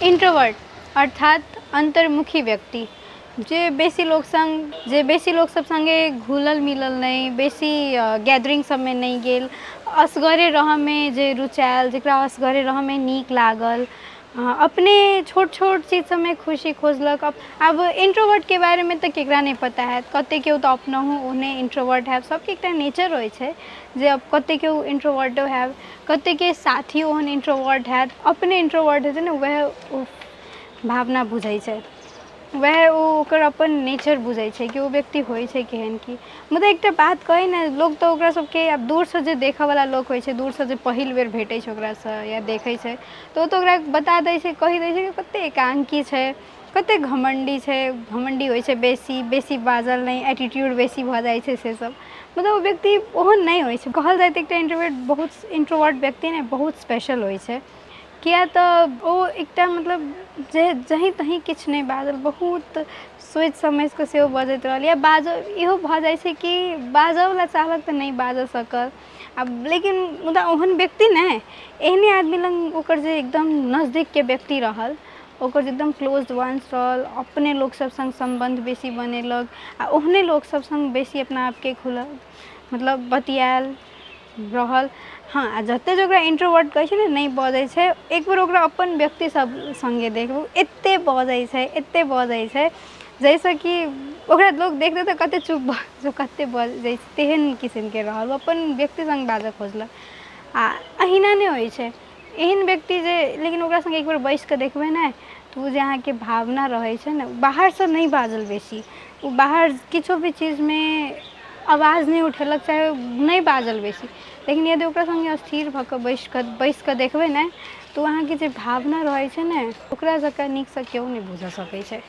Introvert अर्थात अंतर्मुखी व्यक्ति जे बेसी लोग सब संगे घुलल मिलल नहीं, बेसी गैदरिंग सब में नहीं गेल, असगरे रह में जे रुचायल, जकरा असगरे रह में नीक लागल, अपने छोट छोट चीज सब में खुशी खोजलक। अब इंट्रोवर्ट के बारे में तो केकरा नहीं पता है, कते केओ तो अपनहु ओहने इंट्रोवर्ट है, सबके एकटा नेचर होय छै जे अब कते केओ इंट्रोवर्टो है, कते के साथी ओहन इंट्रोवर्ट है, अपने इंट्रोवर्ट है ना वह भावना बुझै छै, वह ओकर अपन नेचर बुझै छै कि वो व्यक्ति होय छै केहन की। मतलब एकटा बात कही ने, लोग तो ओकरा सबके अब दूर से जे देखऽ वाला लोग होय छै, दूर से जे पहिल बेर भेटै छै ओकरा से या देखै छै तो ओकरा बता दै छै, कहि दै छै कि कते एकांकी छै, कते घमंडी छै, घमंडी होय छै, बेसी बाजल नहीं, एटीट्यूड बेसी भऽ जाइ छै से सब। मतलब वो व्यक्ति ओहन नहीं होय छै। कहल जाय तऽ एकटा इंट्रोवर्ट व्यक्ति ने बहुत स्पेशल होय छै, किया तऽ ओ एकटा मतलब जे जहीं तहीं किछु नहीं बाजल, बहुत सोचि समझि कऽ सेहो बजैत रहल, या इहो भऽ जाइ छै कि बाजयवला चाहलक तऽ नहीं बाजऽ सकल। अब लेकिन मुदा ओहन व्यक्ति ने, एहने आदमी लग ओकर जे एकदम नजदीकके व्यक्ति रहल, ओकर जे एकदम क्लोज वंस रहल, अपने लोग सब संग संबंध बेसी बनेलक आ ओहने लोग सब संग बेसी अपना आपके खुलल, मतलब बतियाल रहल। हाँ, आ जते जे ओकरा इंट्रोवर्ट कहै छै ने, नहीं बजै छै, एक बेर ओकरा अपन व्यक्ति सब संगे देखू, एते बजै छै जैसे कि ओकरा लोग देखते तऽ कते चुप कते बजै छै, तेहन किसिमके रहल, अपन व्यक्ति संग बाजऽ खोजलक। आ अहिना नहीं होय छै एहन व्यक्ति जे, लेकिन ओकरा संगे एक बेर बैस कऽ देखबै ने तऽ ओ जे अहाँके भावना रहै छै ने, बाहरसँ नहीं बाजल बेसी, ओ बाहर किछो भी चीजमे आवाज नहीं उठेलक, चाहे नहीं बाजल बेसी, लेकिन यदि ओकरा संगे स्थिर भऽ कऽ बैस कऽ देखबै ने तऽ अहाँके जे भावना रहै छै ने, ओकरा जकाँ नीकसँ केओ नहीं बुझऽ सकै छै।